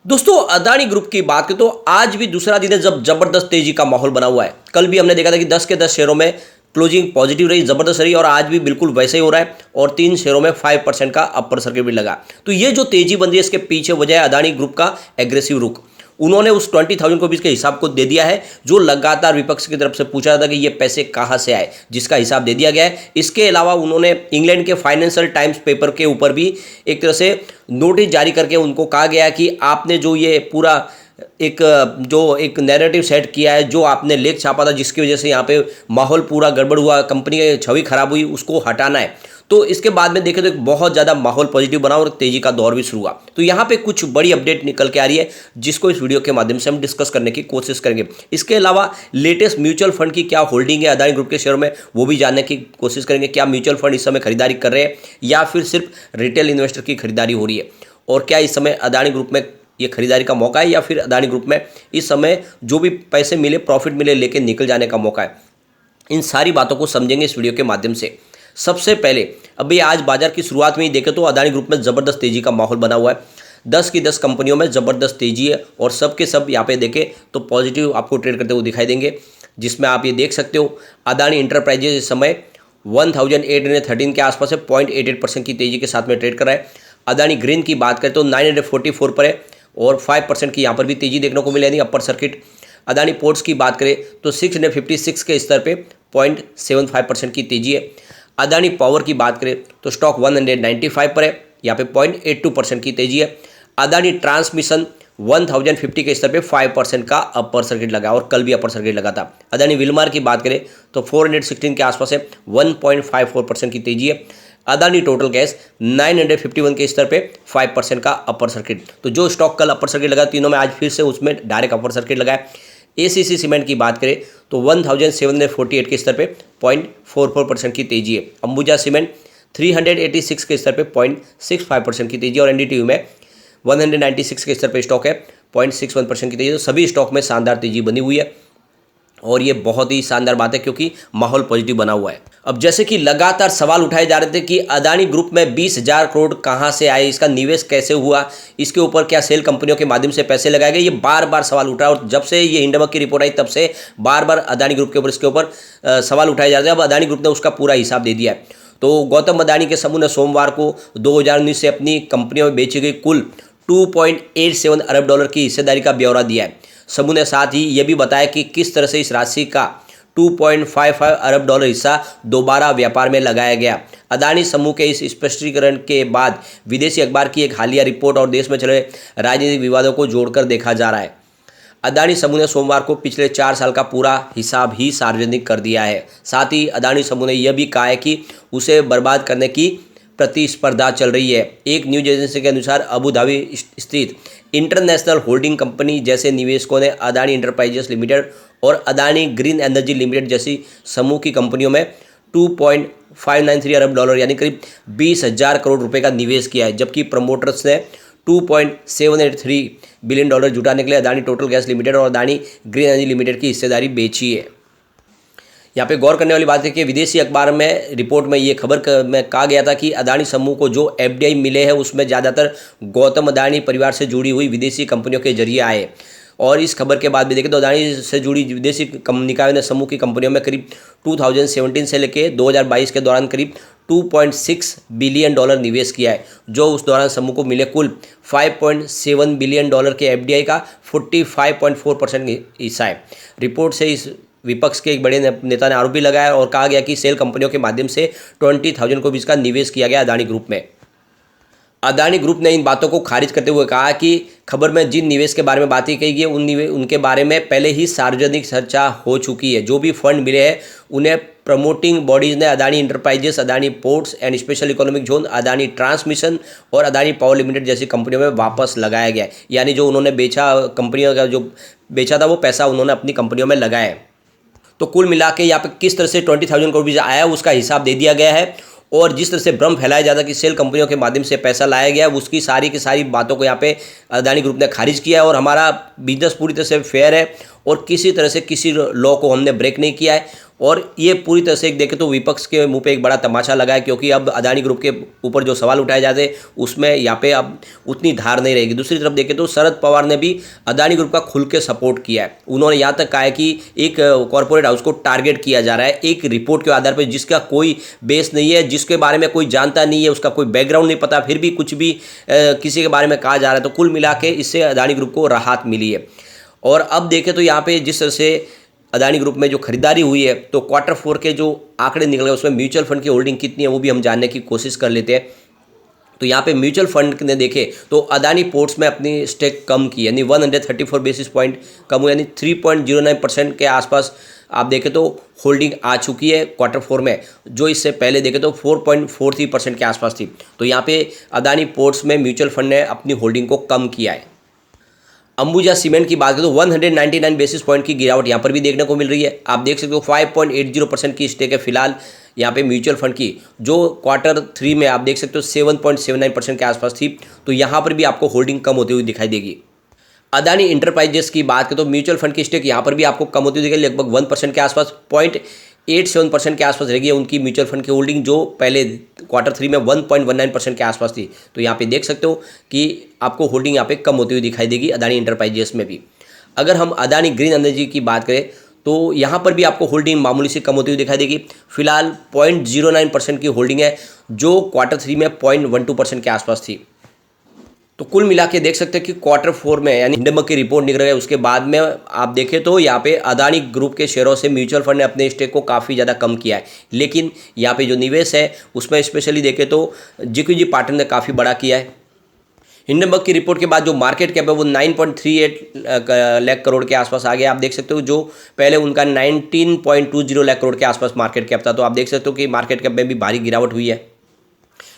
दोस्तों अदानी ग्रुप की बात करें तो आज भी दूसरा दिन है जब जबरदस्त तेजी का माहौल बना हुआ है। कल भी हमने देखा था कि 10 के 10 शेयरों में क्लोजिंग पॉजिटिव रही, जबरदस्त रही और आज भी बिल्कुल वैसे ही हो रहा है और 3 शेयरों में 5% का अपर सर्किट भी लगा। तो ये जो तेजी बन रही है इसके पीछे वजह है अदानी ग्रुप का एग्रेसिव रुख। उन्होंने उस 20,000 को भी इसके हिसाब को दे दिया है जो लगातार विपक्ष की तरफ से पूछा था कि ये पैसे कहाँ से आए, जिसका हिसाब दे दिया गया है। इसके अलावा उन्होंने इंग्लैंड के फाइनेंशियल टाइम्स पेपर के ऊपर भी एक तरह से नोटिस जारी करके उनको कहा गया कि आपने जो ये पूरा एक नैरेटिव सेट किया है, जो आपने लेख छापा था जिसकी वजह से यहाँ पे माहौल पूरा गड़बड़ हुआ, कंपनी की छवि खराब हुई, उसको हटाना है। तो इसके बाद में देखें तो एक बहुत ज़्यादा माहौल पॉजिटिव बना और तेजी का दौर भी शुरू हुआ। तो यहाँ पे कुछ बड़ी अपडेट निकल के आ रही है जिसको इस वीडियो के माध्यम से हम डिस्कस करने की कोशिश करेंगे। इसके अलावा लेटेस्ट म्यूचुअल फंड की क्या होल्डिंग है अदानी ग्रुप के शेयर में, वो भी जानने की कोशिश करेंगे। क्या म्यूचुअल फंड इस समय खरीदारी कर रहे हैं या फिर सिर्फ रिटेल इन्वेस्टर की खरीदारी हो रही है, और क्या इस समय अदानी ग्रुप में ये खरीदारी का मौका है या फिर अदानी ग्रुप में इस समय जो भी पैसे मिले, प्रॉफिट मिले, लेके निकल जाने का मौका है। इन सारी बातों को समझेंगे इस वीडियो के माध्यम से। सबसे पहले अभी आज बाजार की शुरुआत में ही देखें तो अदानी ग्रुप में ज़बरदस्त तेजी का माहौल बना हुआ है। 10 की 10 कंपनियों में ज़बरदस्त तेजी है और सब के सब यहाँ पे देखें तो पॉजिटिव आपको ट्रेड करते हुए दिखाई देंगे, जिसमें आप ये देख सकते हो अदानी इंटरप्राइजेज इस समय 1813 के आसपास है, 0.88% की तेजी के साथ में ट्रेड कर रहा है। अदानी ग्रीन की बात करें तो 944 पर है और 5% की यहाँ पर भी तेजी देखने को मिलेगी अपर सर्किट। अदानी पोर्ट्स की बात करें तो 656 के स्तर पे 0.75% की तेजी है। अदानी पावर की बात करें तो स्टॉक 195 पर है, यहाँ पे 0.82% की तेजी है। अदानी ट्रांसमिशन 1050 के स्तर पे 5% का अपर सर्किट लगा और कल भी अपर सर्किट लगा था। अदानी विलमार की बात करें तो 416 के आसपास है, 1.54% की तेजी है। अदानी टोटल गैस 951 के स्तर पे 5% का अपर सर्किट। तो जो स्टॉक कल अपर सर्किट लगा तीनों में आज फिर से उसमें डायरेक्ट अपर सर्किट लगा है। एसीसी सीमेंट की बात करें तो 1748 के स्तर पे 0.44% की तेजी है। अंबुजा सीमेंट 386 के स्तर पे 0.65% की तेजी और एनडीटीयू में 196 के स्तर पे स्टॉक है, 0.61% की तेजी। तो सभी स्टॉक में शानदार तेजी बनी हुई है और ये बहुत ही शानदार बात है क्योंकि माहौल पॉजिटिव बना हुआ है। अब जैसे कि लगातार सवाल उठाए जा रहे थे कि अदानी ग्रुप में 20,000 करोड़ कहाँ से आए, इसका निवेश कैसे हुआ, इसके ऊपर क्या सेल कंपनियों के माध्यम से पैसे लगाए गए, ये बार बार सवाल उठ रहा है। और जब से ये हिंडनबर्ग की रिपोर्ट आई तब से बार बार अदानी ग्रुप के ऊपर इसके ऊपर सवाल उठाए जा रहे हैं। अब अदानी ग्रुप ने उसका पूरा हिसाब दे दिया है। तो गौतम अदानी के समूह ने सोमवार को 2019 से अपनी कंपनियों में बेची गई कुल 2.87 अरब डॉलर की हिस्सेदारी का ब्यौरा दिया है। समूह ने साथ ही यह भी बताया कि किस तरह से इस राशि का 2.55 अरब डॉलर हिस्सा दोबारा व्यापार में लगाया गया। अदानी समूह के इस स्पष्टीकरण के बाद विदेशी अखबार की एक हालिया रिपोर्ट और देश में चल रहे राजनीतिक विवादों को जोड़कर देखा जा रहा है। अदानी समूह ने सोमवार को पिछले 4 साल का पूरा हिसाब ही सार्वजनिक कर दिया है। साथ ही अदानी समूह ने यह भी कहा है कि उसे बर्बाद करने की प्रतिस्पर्धा चल रही है। एक न्यूज एजेंसी के अनुसार अबू धाबी स्थित इंटरनेशनल होल्डिंग कंपनी जैसे निवेशकों ने अदानी इंटरप्राइजेस लिमिटेड और अदानी ग्रीन एनर्जी लिमिटेड जैसी समूह की कंपनियों में 2.593 अरब डॉलर यानी करीब 20,000 करोड़ रुपए का निवेश किया है, जबकि प्रमोटर्स ने 2.783 बिलियन डॉलर जुटाने के लिए अदानी टोटल गैस लिमिटेड और अदानी ग्रीन एनर्जी लिमिटेड की हिस्सेदारी बेची है। यहाँ पे गौर करने वाली बात है कि विदेशी अखबार में रिपोर्ट में ये खबर में कहा गया था कि अदानी समूह को जो एफडीआई मिले हैं उसमें ज़्यादातर गौतम अदानी परिवार से जुड़ी हुई विदेशी कंपनियों के जरिए आए। और इस खबर के बाद भी देखें तो अदानी से जुड़ी विदेशी निकायों ने समूह की कंपनियों में करीब 2017 से लेकर 2022 के दौरान करीब 2.6 बिलियन डॉलर निवेश किया है, जो उस दौरान समूह को मिले कुल 5.7 बिलियन डॉलर के एफडीआई का 45.4% हिस्सा है। रिपोर्ट से इस विपक्ष के एक बड़े नेता ने आरोप भी लगाया और कहा गया कि सेल कंपनियों के माध्यम से 20,000 को भी इसका निवेश किया गया अदानी ग्रुप में। अदानी ग्रुप ने इन बातों को खारिज करते हुए कहा कि खबर में जिन निवेश के बारे में बातें कही गई उनके बारे में पहले ही सार्वजनिक चर्चा हो चुकी है। जो भी फंड मिले हैं उन्हें प्रमोटिंग बॉडीज ने Adani enterprises, Adani ports and special economic zone, Adani transmission और अदानी पावर लिमिटेड जैसी कंपनियों में वापस लगाया गया है। यानी जो उन्होंने बेचा, कंपनियों का जो बेचा था वो पैसा उन्होंने अपनी कंपनियों में लगाया है। तो कुल मिला के यहाँ पे किस तरह से 20,000 करोड़ रुपये आया उसका हिसाब दे दिया गया है और जिस तरह से भ्रम फैलाया जाता कि सेल कंपनियों के माध्यम से पैसा लाया गया उसकी सारी की सारी बातों को यहाँ पे अदानी ग्रुप ने खारिज किया है और हमारा बिजनेस पूरी तरह से फेयर है और किसी तरह से किसी लॉ को हमने ब्रेक नहीं किया है। और ये पूरी तरह से एक देखें तो विपक्ष के मुंह पे एक बड़ा तमाचा लगा है, क्योंकि अब अदानी ग्रुप के ऊपर जो सवाल उठाए जाते हैं उसमें यहाँ पे अब उतनी धार नहीं रहेगी। दूसरी तरफ देखें तो शरद पवार ने भी अदानी ग्रुप का खुल के सपोर्ट किया है। उन्होंने यहाँ तक कहा है कि एक कॉर्पोरेट हाउस को टारगेट किया जा रहा है एक रिपोर्ट के आधार पर, जिसका कोई बेस नहीं है, जिसके बारे में कोई जानता नहीं है, उसका कोई बैकग्राउंड नहीं पता, फिर भी कुछ भी किसी के बारे में कहा जा रहा है। तो कुल मिला के इससे अदानी ग्रुप को राहत मिली है। और अब देखें तो यहाँ पे जिस तरह से अदानी ग्रुप में जो खरीदारी हुई है, तो क्वार्टर 4 के जो आंकड़े निकल गए उसमें म्यूचुअल फंड की होल्डिंग कितनी है वो भी हम जानने की कोशिश कर लेते हैं। तो यहाँ पे म्यूचुअल फंड ने देखे तो अदानी पोर्ट्स में अपनी स्टेक कम की, यानी 134 बेसिस पॉइंट कम हुई, यानी 3.09% के आसपास आप देखें तो होल्डिंग आ चुकी है क्वार्टर 4 में, जो इससे पहले देखें तो 4.43% के आसपास थी। तो यहाँ पे अदानी पोर्ट्स में म्यूचुअल फंड ने अपनी होल्डिंग को कम किया है। अंबुजा सीमेंट की बात करें तो 199 बेसिस पॉइंट की गिरावट यहाँ पर भी देखने को मिल रही है। आप देख सकते हो 5.80% की स्टेक है फिलहाल यहाँ पे म्यूचुअल फंड की, जो क्वार्टर 3 में आप देख सकते हो 7.79% के आसपास थी। तो यहाँ पर भी आपको होल्डिंग कम होती हुई दिखाई देगी। अदानी इंटरप्राइजेस की बात करें तो म्यूचुअल फंड की स्टेक यहाँ पर भी आपको कम होती हुई दिखेगी, लगभग 1% के आसपास, 0.87% के आसपास रहेगी उनकी म्यूचुअल फंड की होल्डिंग, जो पहले क्वार्टर 3 में 1.19% के आसपास थी। तो यहाँ पे देख सकते हो कि आपको होल्डिंग यहाँ पे कम होती हुई दिखाई देगी अदानी इंटरप्राइजेस में भी। अगर हम अदानी ग्रीन एनर्जी की बात करें तो यहाँ पर भी आपको होल्डिंग मामूली से कम होती हुई दिखाई देगी। फिलहाल 0.09% की होल्डिंग है, जो क्वार्टर 3 में 0.12% के आसपास थी। तो कुल मिला के देख सकते हैं कि क्वार्टर 4 में यानी हिंडनबर्ग की रिपोर्ट निकल रही है, उसके बाद में आप देखें तो यहाँ पे अदानी ग्रुप के शेयरों से म्यूचुअल फंड ने अपने स्टेक को काफ़ी ज़्यादा कम किया है। लेकिन यहाँ पे जो निवेश है उसमें स्पेशली देखें तो जेक्यूजी पार्टनर ने काफ़ी बड़ा किया है। हिंडनबर्ग की रिपोर्ट के बाद जो मार्केट कैप है वो 9.38 लाख करोड़ के आसपास आ गया। आप देख सकते हो जो पहले उनका 19.20 लाख करोड़ के आसपास मार्केट कैप था। तो आप देख सकते हो कि मार्केट कैप में भी भारी गिरावट हुई है।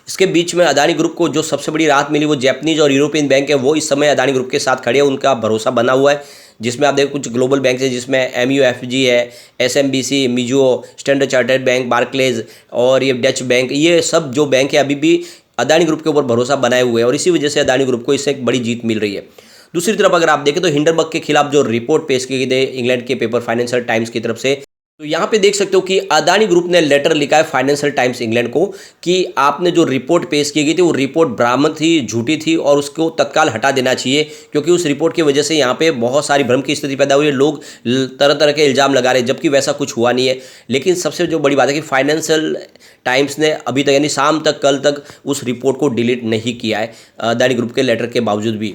इसके बीच में अदानी ग्रुप को जो सबसे बड़ी राहत मिली वो जैपनीज और यूरोपियन बैंक है, वो इस समय अदानी ग्रुप के साथ खड़े हैं, उनका भरोसा बना हुआ है। जिसमें आप देखो कुछ ग्लोबल बैंक है, जिसमें MUFG है, SMBC, Mizuho, Standard Chartered Bank, Barclays और ये डच बैंक, ये सब जो बैंक है अभी भी अदानी ग्रुप के ऊपर भरोसा बनाए हुए हैं और इसी वजह से अदानी ग्रुप को इससे एक बड़ी जीत मिल रही है। दूसरी तरफ अगर आप देखें तो हिंडनबर्ग के खिलाफ जो रिपोर्ट पेश की गई थी इंग्लैंड के पेपर फाइनेंशियल टाइम्स की तरफ से, तो यहाँ पे देख सकते हो कि अदानी ग्रुप ने लेटर लिखा है फाइनेंशियल टाइम्स इंग्लैंड को कि आपने जो रिपोर्ट पेश की गई थी वो रिपोर्ट भ्रामक थी, झूठी थी और उसको तत्काल हटा देना चाहिए, क्योंकि उस रिपोर्ट की वजह से यहाँ पे बहुत सारी भ्रम की स्थिति पैदा हुई है। लोग तरह तरह के इल्ज़ाम लगा रहे हैं, जबकि वैसा कुछ हुआ नहीं है। लेकिन सबसे जो बड़ी बात है कि फाइनेंशियल टाइम्स ने अभी तक यानी शाम तक कल तक उस रिपोर्ट को डिलीट नहीं किया है अदानी ग्रुप के लेटर के बावजूद भी।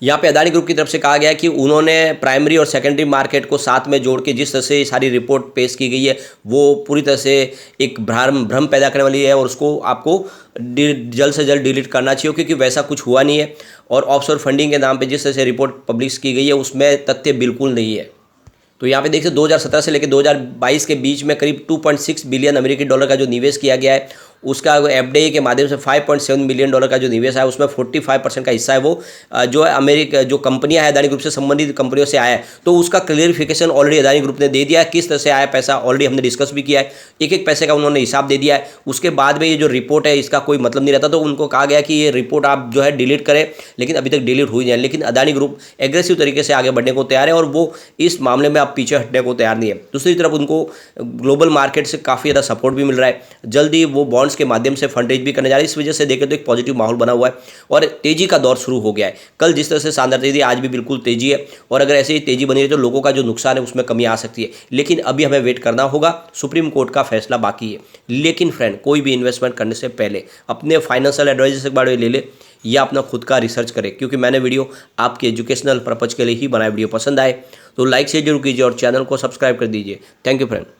यहाँ पे अदानी ग्रुप की तरफ से कहा गया कि उन्होंने प्राइमरी और सेकेंडरी मार्केट को साथ में जोड़ के जिस तरह से सारी रिपोर्ट पेश की गई है वो पूरी तरह से एक भ्रम पैदा करने वाली है और उसको आपको जल्द से जल्द डिलीट करना चाहिए, क्योंकि वैसा कुछ हुआ नहीं है। और ऑफशोर फंडिंग के नाम पे जिस तरह से रिपोर्ट पब्लिश की गई है उसमें तथ्य बिल्कुल नहीं है। तो यहाँ पे देखिए 2017 से लेकर 2022 के बीच में करीब 2.6 बिलियन अमेरिकी डॉलर का जो निवेश किया गया है, उसका FDI के माध्यम से 5.7 बिलियन डॉलर का जो निवेश है उसमें 45% का हिस्सा है वो जो है अमेरिका जो कंपनियां है अदानी ग्रुप से संबंधित कंपनियों से आया है। तो उसका क्लियरिफिकेशन ऑलरेडी अदानी ग्रुप ने दे दिया है, किस तरह से आया पैसा ऑलरेडी हमने डिस्कस भी किया है, एक एक पैसे का उन्होंने हिसाब दे दिया है। उसके बाद में ये जो रिपोर्ट है इसका कोई मतलब नहीं रहता, तो उनको कहा गया कि ये रिपोर्ट आप जो है डिलीट करें, लेकिन अभी तक डिलीट हुई नहीं है। लेकिन अदानी ग्रुप एग्रेसिव तरीके से आगे बढ़ने को तैयार है और वो इस मामले में अब पीछे हटने को तैयार नहीं है। दूसरी तरफ उनको ग्लोबल मार्केट से काफ़ी ज़्यादा सपोर्ट भी मिल रहा है, जल्दी वो बॉन्ड्स के माध्यम से फंड रेज भी करने जा रही है। इस वजह से देखें तो एक पॉजिटिव माहौल बना हुआ है और तेजी का दौर शुरू हो गया है। कल जिस तरह से शानदार तेजी, आज भी बिल्कुल तेजी है और अगर ऐसे ही तेजी बनी रही तो लोगों का जो नुकसान है उसमें कमी आ सकती है। लेकिन अभी हमें वेट करना होगा, सुप्रीम कोर्ट का फैसला बाकी है। लेकिन फ्रेंड, कोई भी इन्वेस्टमेंट करने से पहले अपने फाइनेंशियल एडवाइजर से बारे में ले ले या अपना खुद का रिसर्च करें, क्योंकि मैंने वीडियो आपके एजुकेशनल पर्पज के लिए ही बनाया। वीडियो पसंद आए तो लाइक शेयर जरूर कीजिए और चैनल को सब्सक्राइब कर दीजिए। Thank you friend.